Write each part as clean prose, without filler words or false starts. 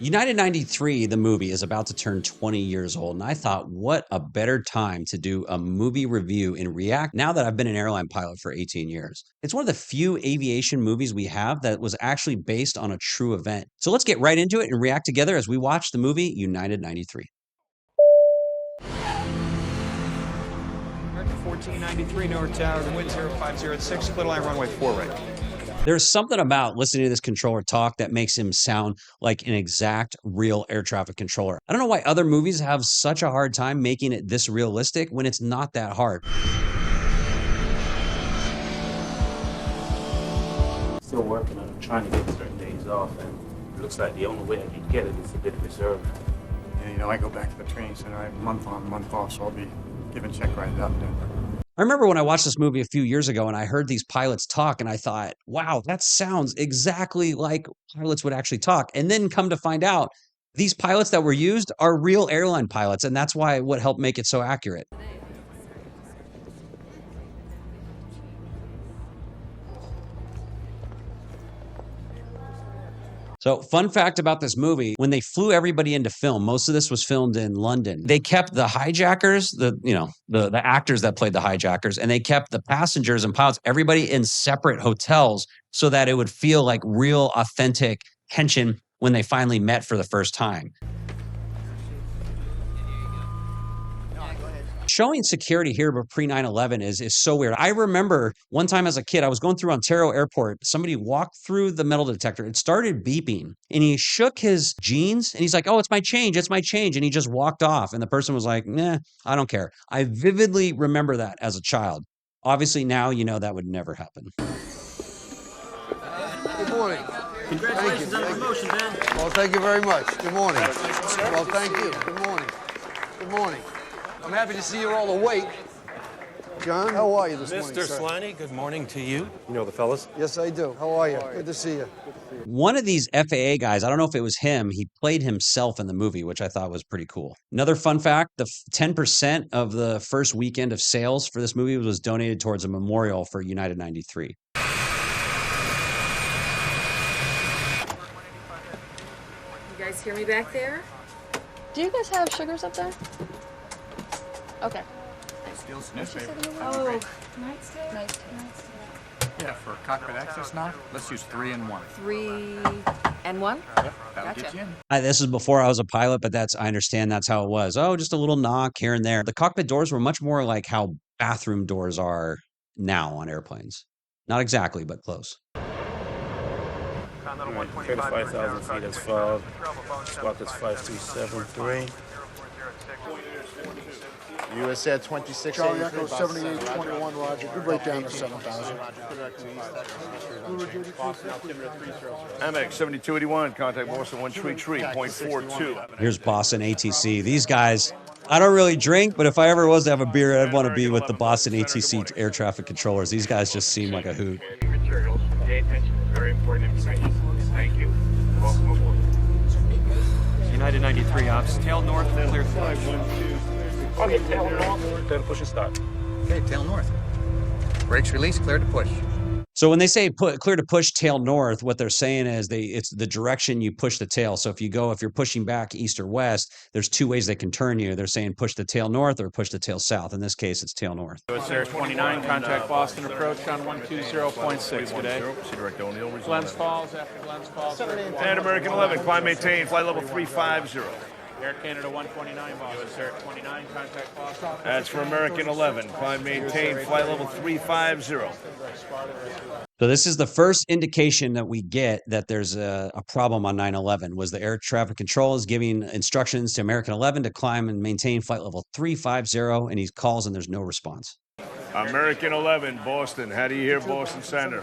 United 93, the movie, is about to turn 20 years old. And I thought, what a better time to do a movie review and react now that I've been an airline pilot for 18 years. It's one of the few aviation movies we have that was actually based on a true event. So let's get right into it and react together as we watch the movie United 93. 1493 North Tower, the wind 0506, split line runway 4 right. There's something about listening to this controller talk that makes him sound like an exact real air traffic controller. I don't know why other movies have such a hard time making it this realistic when it's not that hard. Still working on trying to get certain days off, and it looks like the only way I can get it is a bit reserve. Yeah, I go back to the training center. I have month on, month off, so I'll be giving check right up there. I remember when I watched this movie a few years ago and I heard these pilots talk and I thought, wow, that sounds exactly like pilots would actually talk. And then come to find out, these pilots that were used are real airline pilots. And that's why what helped make it so accurate. So fun fact about this movie, when they flew everybody into film, most of this was filmed in London. They kept the hijackers, the actors that played the hijackers, and they kept the passengers and pilots, everybody in separate hotels so that it would feel like real authentic tension when they finally met for the first time. Showing security here but pre 9/11 is so weird. I remember one time as a kid, I was going through Ontario Airport. Somebody walked through the metal detector. It started beeping and he shook his jeans and he's like, "Oh, it's my change. It's my change." And he just walked off. And the person was like, "Nah, I don't care." I vividly remember that as a child. Obviously now, that would never happen. Good morning. Congratulations on the promotion, man. Well, thank you very much. Good morning. Well, thank you. Good morning. Good morning. I'm happy to see you're all awake. John, how are you this morning, Mr. sir? Slaney, good morning to you. You know the fellas? Yes, I do. How are you? Good to see you. One of these FAA guys, I don't know if it was him, he played himself in the movie, which I thought was pretty cool. Another fun fact, the 10% of the first weekend of sales for this movie was donated towards a memorial for United 93. You guys hear me back there? Do you guys have sugars up there? Okay. Oh, nightstick? Yeah, for cockpit access now, let's use 3 and 1. 3 and 1? Yep, that'll Gotcha. get you in. This is before I was a pilot, but I understand that's how it was. Oh, just a little knock here and there. The cockpit doors were much more like how bathroom doors are now on airplanes. Not exactly, but close. 35,000 feet as filed. Squawk is 5373. US Air 26. Charlie Echo 7821, Roger. Good right down to 7,000. Amex 7281, contact Boston 133.42. Here's Boston ATC. These guys, I don't really drink, but if I ever was to have a beer, I'd want to be with the Boston ATC air traffic controllers. These guys just seem like a hoot. Materials. Pay attention to very important information. Thank you. Welcome aboard. United 93 ops, tail north, clear flush. Okay, tail north. Clear to push and start. Okay, tail north. Brakes released, clear to push. So when they say clear to push tail north, what they're saying is it's the direction you push the tail. So if you're pushing back east or west, there's two ways they can turn you. They're saying push the tail north or push the tail south. In this case, it's tail north. US Air 29, contact Boston approach on 120.6 today. Glens Falls, after Glens Falls. And American 11, climb maintain, flight level 350. Air Canada 129, Boston. US Air 29, contact Boston. That's for American 11, climb maintain, flight level 350. So this is the first indication that we get that there's a problem on 9/11 was the air traffic control is giving instructions to American 11 to climb and maintain flight level 350, and he calls and there's no response. American 11, Boston, how do you hear Boston Center?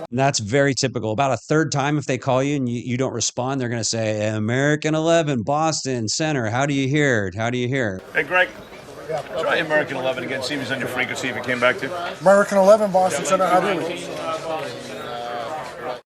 And that's very typical. About a third time, if they call you and you don't respond, they're going to say, American 11, Boston Center, how do you hear it? How do you hear it? Hey, Greg, try American 11 again, see if it's on your frequency, if it came back to. American 11, Boston Center, how do you?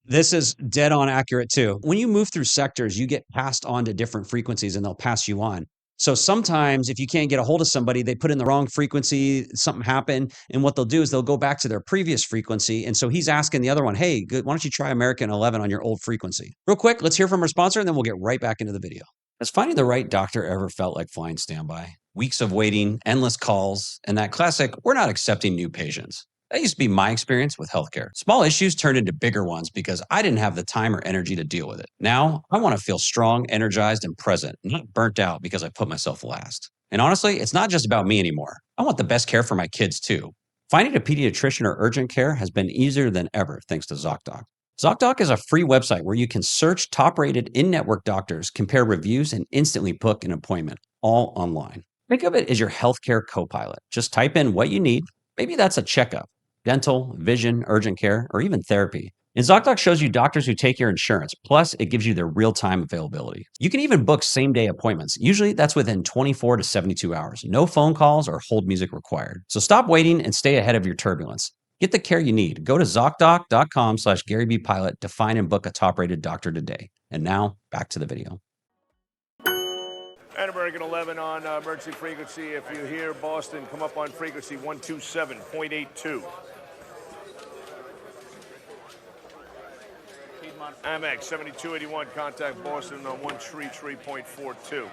This is dead on accurate too. When you move through sectors, you get passed on to different frequencies and they'll pass you on. So sometimes if you can't get a hold of somebody, they put in the wrong frequency, something happened. And what they'll do is they'll go back to their previous frequency. And so he's asking the other one, hey, why don't you try American 11 on your old frequency? Real quick, let's hear from our sponsor, and then we'll get right back into the video. Has finding the right doctor ever felt like flying standby? Weeks of waiting, endless calls, and that classic, we're not accepting new patients. That used to be my experience with healthcare. Small issues turned into bigger ones because I didn't have the time or energy to deal with it. Now, I want to feel strong, energized, and present, not burnt out because I put myself last. And honestly, it's not just about me anymore. I want the best care for my kids too. Finding a pediatrician or urgent care has been easier than ever thanks to ZocDoc. ZocDoc is a free website where you can search top-rated in-network doctors, compare reviews, and instantly book an appointment, all online. Think of it as your healthcare co-pilot. Just type in what you need. Maybe that's a checkup, dental, vision, urgent care, or even therapy. And ZocDoc shows you doctors who take your insurance. Plus, it gives you their real-time availability. You can even book same-day appointments. Usually, that's within 24 to 72 hours. No phone calls or hold music required. So stop waiting and stay ahead of your turbulence. Get the care you need. Go to ZocDoc.com/GaryBPilot to find and book a top-rated doctor today. And now, back to the video. And American 11 on emergency frequency. If you hear Boston, come up on frequency 127.82. Amex 7281, contact Boston on 133.42.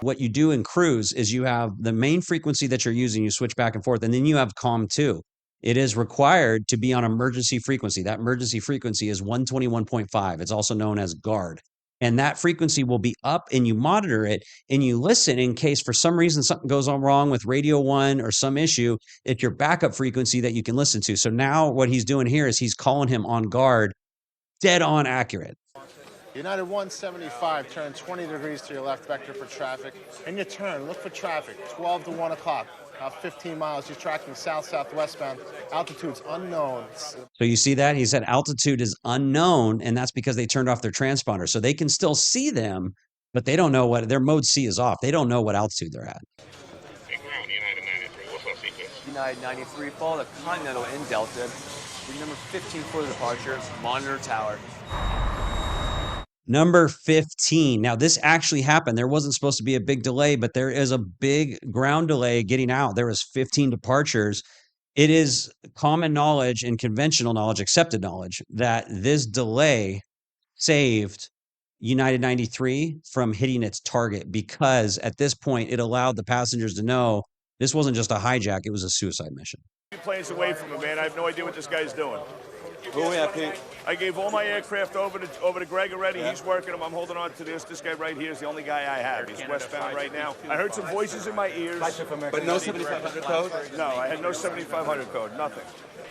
What you do in cruise is you have the main frequency that you're using, you switch back and forth, and then you have COM2. It is required to be on emergency frequency. That emergency frequency is 121.5. It's also known as guard. And that frequency will be up, and you monitor it and you listen in case for some reason something goes on wrong with radio one or some issue. It's your backup frequency that you can listen to. So now what he's doing here is he's calling him on guard, dead on accurate. United 175, turn 20 degrees to your left, vector for traffic. In your turn, look for traffic, 12 to 1 o'clock. About 15 miles, you're tracking south-southwestbound. Altitude's unknown. So you see that? He said altitude is unknown, and that's because they turned off their transponder. So they can still see them, but they don't know what their mode C is off. They don't know what altitude they're at. United 93, follow the Continental in Delta. Number 15 for the departure, monitor tower. Number 15. Now, this actually happened. There wasn't supposed to be a big delay, but there is a big ground delay getting out. There was 15 departures. It is common knowledge and conventional knowledge, accepted knowledge, that this delay saved United 93 from hitting its target because at this point, it allowed the passengers to know this wasn't just a hijack, it was a suicide mission. Planes away from him, man. I have no idea what this guy's doing. Who we have, Pete? I gave all my aircraft over to Greg already. Yeah. He's working them. I'm holding on to this. This guy right here is the only guy I have. He's westbound right now. I heard some voices in my ears. But no 7500 code? No, I had no 7500 code. Nothing.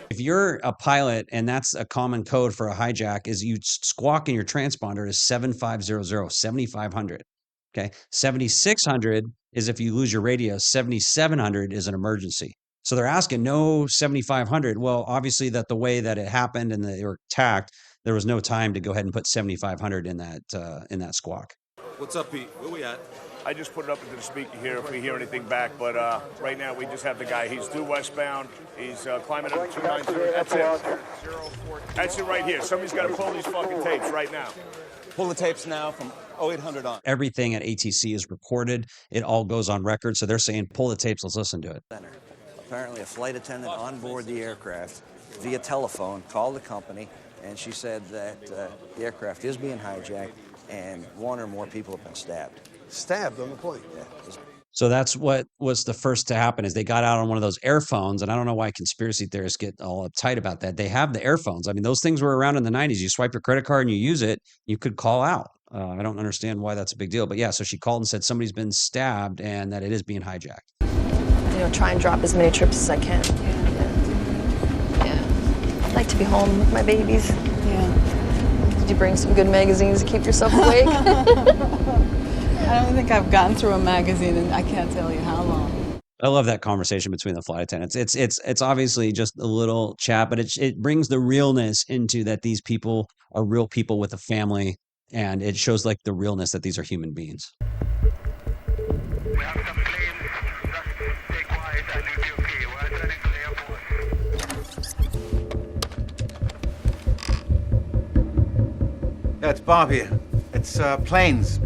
If you're a pilot and that's a common code for a hijack is you squawk in your transponder is 7500, 7500. Okay. 7600 is if you lose your radio. 7700 is an emergency. So they're asking no 7500. Well, obviously that the way that it happened and they were attacked, there was no time to go ahead and put 7500 in that squawk. What's up, Pete? Where we at? I just put it up into the speaker here if we hear anything back, but right now we just have the guy. He's due westbound. He's climbing up 293. That's it. That's it right here. Somebody's got to pull these fucking tapes right now. Pull the tapes now from 0800 on. Everything at ATC is recorded. It all goes on record. So they're saying, pull the tapes. Let's listen to it. Apparently a flight attendant on board the aircraft via telephone called the company, and she said that the aircraft is being hijacked and one or more people have been stabbed. Stabbed on the plane? Yeah. So that's what was the first to happen is they got out on one of those airphones, and I don't know why conspiracy theorists get all uptight about that. They have the airphones. I mean, those things were around in the 90s. You swipe your credit card and you use it, you could call out. I don't understand why that's a big deal. But yeah, so she called and said somebody's been stabbed and that it is being hijacked. Try and drop as many trips as I can. Yeah. I'd like to be home with my babies. Yeah. Did you bring some good magazines to keep yourself awake? I don't think I've gotten through a magazine in I can't tell you how long. I love that conversation between the flight attendants. It's obviously just a little chat, but it brings the realness into that these people are real people with a family, and it shows like the realness that these are human beings. Yeah, it's Bob here. It's planes.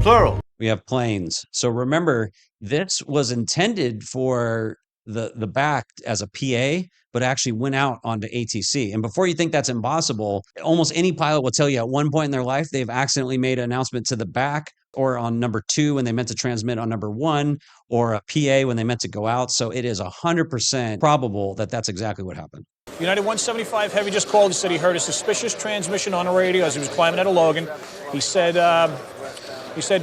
Plural. We have planes. So remember, this was intended for the back as a PA, but actually went out onto ATC. And before you think that's impossible, almost any pilot will tell you at one point in their life, they've accidentally made an announcement to the back or on number 2 when they meant to transmit on number 1, or a PA when they meant to go out. So it is 100% probable that that's exactly what happened. United 175 Heavy just called. He said he heard a suspicious transmission on the radio as he was climbing out of Logan. He said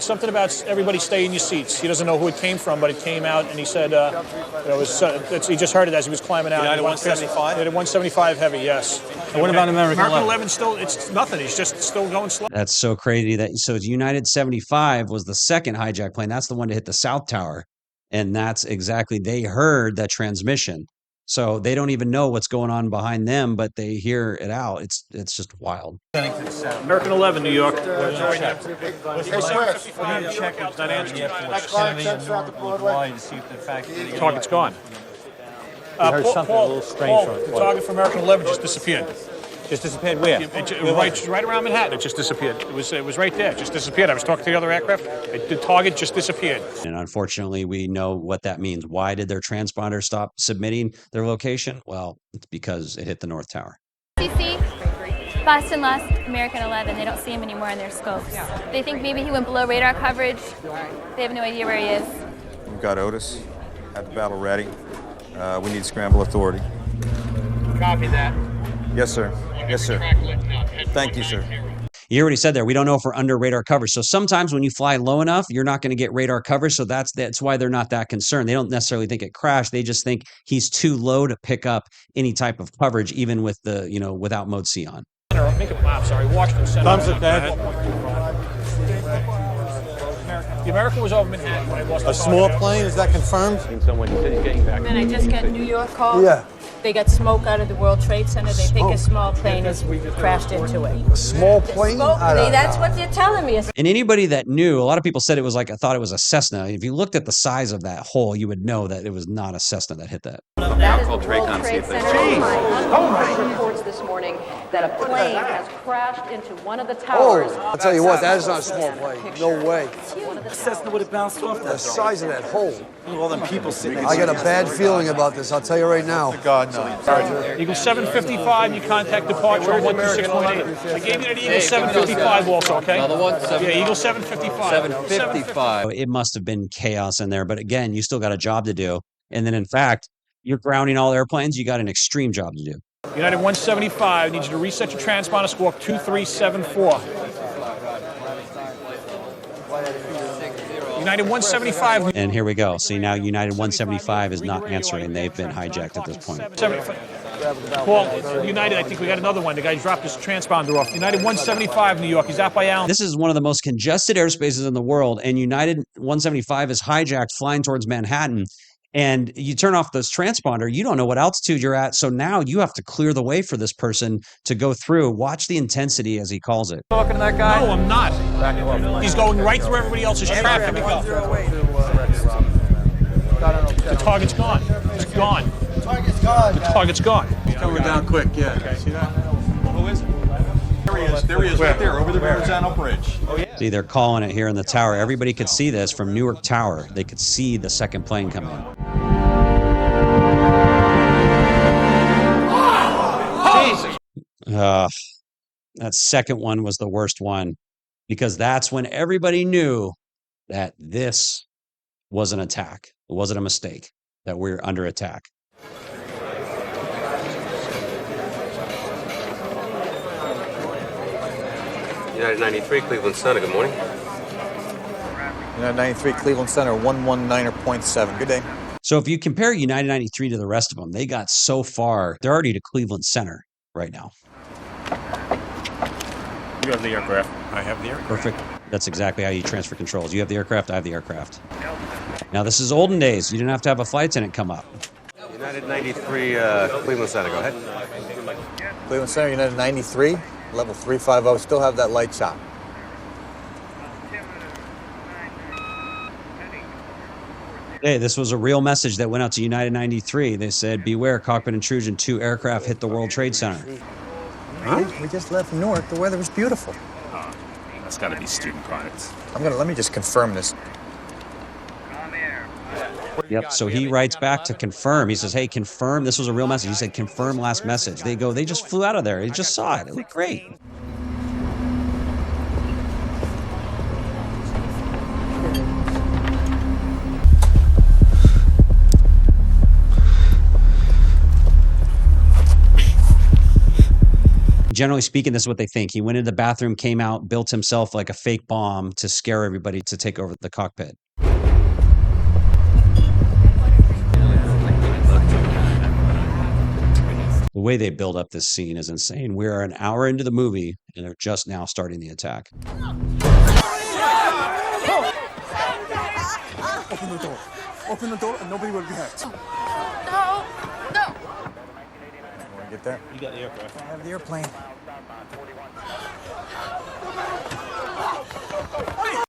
something about everybody stay in your seats. He doesn't know who it came from, but it came out, and he said he just heard it as he was climbing out. United 175? United 175 Heavy, yes. And what about American 11 still, it's nothing. He's just still going slow. That's so crazy that so United 75 was the second hijack plane. That's the one to hit the South Tower. And that's exactly, they heard that transmission. So they don't even know what's going on behind them, but they hear it out. It's just wild. American 11, New York. Check. Target's gone. Paul, the target for American 11 just disappeared. Just disappeared where? Right around Manhattan, it just disappeared. It was right there, it just disappeared. I was talking to the other aircraft. The target just disappeared. And unfortunately, we know what that means. Why did their transponder stop submitting their location? Well, it's because it hit the North Tower. CC, Boston lost American 11. They don't see him anymore in their scopes. They think maybe he went below radar coverage. They have no idea where he is. We've got Otis at the battle ready. We need scramble authority. Copy that. Yes, sir. Yes, sir. Thank you, sir. You already said there, we don't know if we're under radar coverage. So sometimes when you fly low enough, you're not going to get radar coverage. So that's why they're not that concerned. They don't necessarily think it crashed. They just think he's too low to pick up any type of coverage, even with the, without mode C on. Washington Center. Thumbs at that. The American was over Manhattan when I lost A small plane, is that confirmed? And I just got New York call. Yeah. They got smoke out of the World Trade Center. They think a small plane has crashed into it. A small plane? That's what they're telling me. And anybody that knew, a lot of people said it was I thought it was a Cessna. If you looked at the size of that hole, you would know that it was not a Cessna that hit that. That is the World Trade Center. Reports this morning that a plane has crashed into one of the towers. Oh, I'll tell you what, that is not a small plane. No way. Cessna would have bounced off The size of that hole. All them people sitting. I got a bad feeling about this. I'll tell you right now. God, no. Eagle 755, you contact departure on 12618. I gave you that Eagle 755 also, okay? Another one? Yeah, Eagle 755. 755. It must have been chaos in there. But again, you still got a job to do. And then in fact, you're grounding all airplanes. You got an extreme job to do. United 175, needs you to reset your transponder, squawk 2374. United 175. And here we go. See, now United 175 is not answering. They've been hijacked at this point. Paul, United, I think we got another one. The guy dropped his transponder off. United 175, New York. He's out by Allen. This is one of the most congested airspaces in the world, and United 175 is hijacked flying towards Manhattan. And you turn off this transponder, you don't know what altitude you're at. So now you have to clear the way for this person to go through. Watch the intensity as he calls it. Talking to that guy? No, I'm not. He's going right through everybody else's traffic. The target's gone. It's gone. The target's gone. The target's gone. He's coming down quick, yeah. See that? Who is it? There he is, right there, over the Verrazano Bridge. Oh, yeah. See, they're calling it here in the tower. Everybody could see this from Newark Tower. They could see the second plane come in. That second one was the worst one because that's when everybody knew that this was an attack. It wasn't a mistake, that we're under attack. United 93, Cleveland Center, good morning. United 93, Cleveland Center, 119.7. Good day. So if you compare United 93 to the rest of them, they got so far. They're already to Cleveland Center right now. You have the aircraft. I have the aircraft. Perfect. That's exactly how you transfer controls. You have the aircraft, I have the aircraft. Now, this is olden days. You didn't have to have a flight attendant come up. United 93, Cleveland Center, go ahead. Cleveland Center, United 93, level 350. Still have that light shot. Hey, this was a real message that went out to United 93. They said, beware, cockpit intrusion, 2 aircraft hit the World Trade Center. Huh? We just left Newark. The weather was beautiful. It's got to be student pilots. Let me just confirm this. Yep. So he writes back to confirm. He says, hey, confirm this was a real message. He said, confirm last message. They go, they just flew out of there. He just saw it. It looked great. Generally speaking, this is what they think. He went into the bathroom, came out, built himself like a fake bomb to scare everybody to take over the cockpit. The way they build up this scene is insane. We are an hour into the movie, and they're just now starting the attack. Open the door. Open the door and nobody will be hurt. No, no. Want to get there? You got the aircraft. I have the airplane.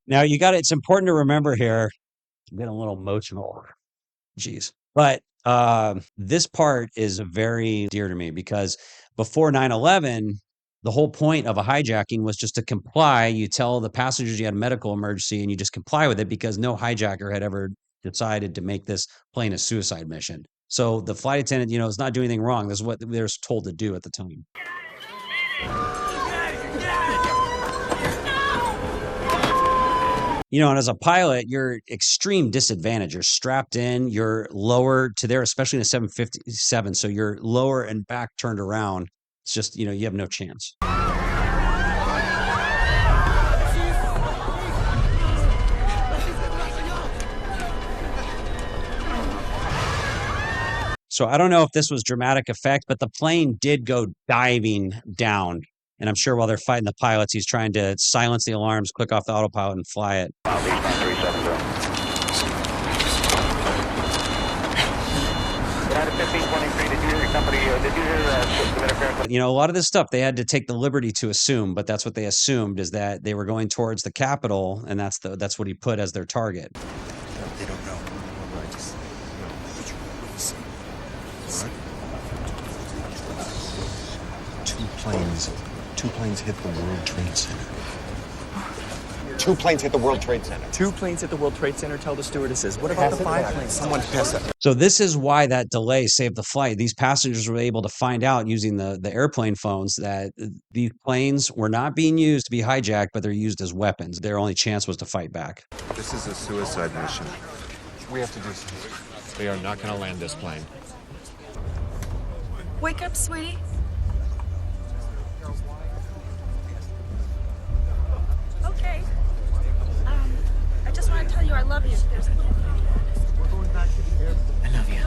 Now, it's important to remember here, I'm getting a little emotional. Jeez. But this part is very dear to me because before 9/11, the whole point of a hijacking was just to comply. You tell the passengers you had a medical emergency and you just comply with it because no hijacker had ever decided to make this plane a suicide mission. So the flight attendant, is not doing anything wrong. This is what they're told to do at the time. And as a pilot, you're extreme disadvantage. You're strapped in, you're lower to there, especially in a 757. So you're lower and back turned around. It's just, you have no chance. So I don't know if this was dramatic effect, but the plane did go diving down. And I'm sure while they're fighting the pilots, he's trying to silence the alarms, click off the autopilot, and fly it. A lot of this stuff they had to take the liberty to assume, but that's what they assumed is that they were going towards the Capitol, and that's what he put as their target. They don't know. Two planes hit the World Trade Center. Two planes hit the World Trade Center. Two planes hit the World Trade Center, tell the stewardesses. What about the 5 planes? Someone pass it. So this is why that delay saved the flight. These passengers were able to find out using the airplane phones that these planes were not being used to be hijacked, but they're used as weapons. Their only chance was to fight back. This is a suicide mission. We have to do something. We are not going to land this plane. Wake up, sweetie. Okay. I just want to tell you I love you. I love you.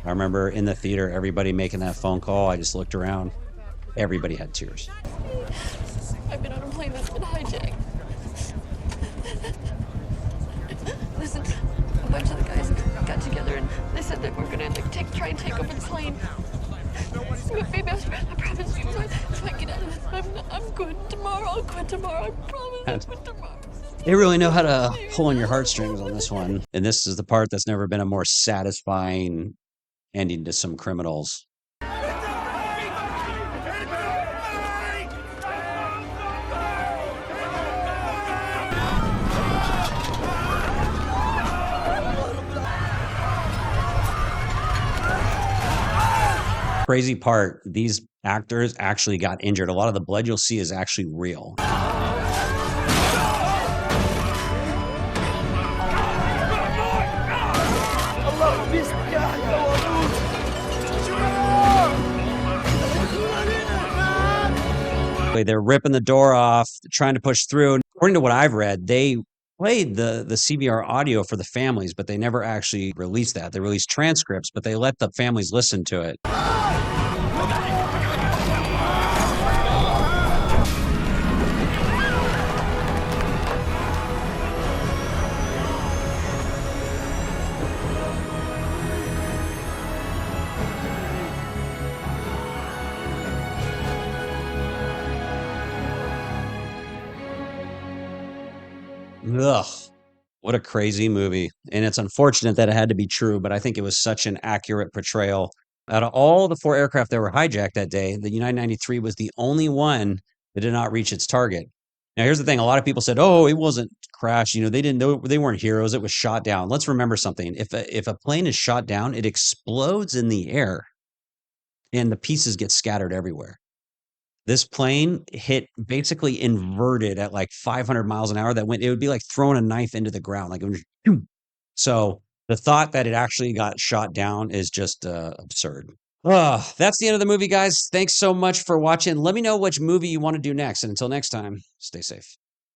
I remember in the theater, everybody making that phone call. I just looked around. Everybody had tears. I've been on a plane that's been hijacked. Listen, a bunch of the guys got together and they said that we're gonna try and take over the plane. But baby, I promise you, if I get out of this, I'm good tomorrow. I'll quit tomorrow. I promise I'll quit tomorrow. They really know how to pull on your heartstrings on this one. And this is the part that's never been a more satisfying ending to some criminals. Crazy part, these actors actually got injured. A lot of the blood you'll see is actually real. They're ripping the door off, trying to push through. And according to what I've read, they played the CBR audio for the families, but they never actually released that. They released transcripts, but they let the families listen to it. Ugh, what a crazy movie. And it's unfortunate that it had to be true, but I think it was such an accurate portrayal. Out of all the 4 aircraft that were hijacked that day, the United 93 was the only one that did not reach its target. Now, here's the thing. A lot of people said, oh, it wasn't crashed. You know, they didn't know, they weren't heroes. It was shot down. Let's remember something. If a plane is shot down, it explodes in the air and the pieces get scattered everywhere. This plane hit basically inverted at like 500 miles an hour. It would be like throwing a knife into the ground. Like it was, so the thought that it actually got shot down is just absurd. That's the end of the movie, guys. Thanks so much for watching. Let me know which movie you want to do next. And until next time, stay safe.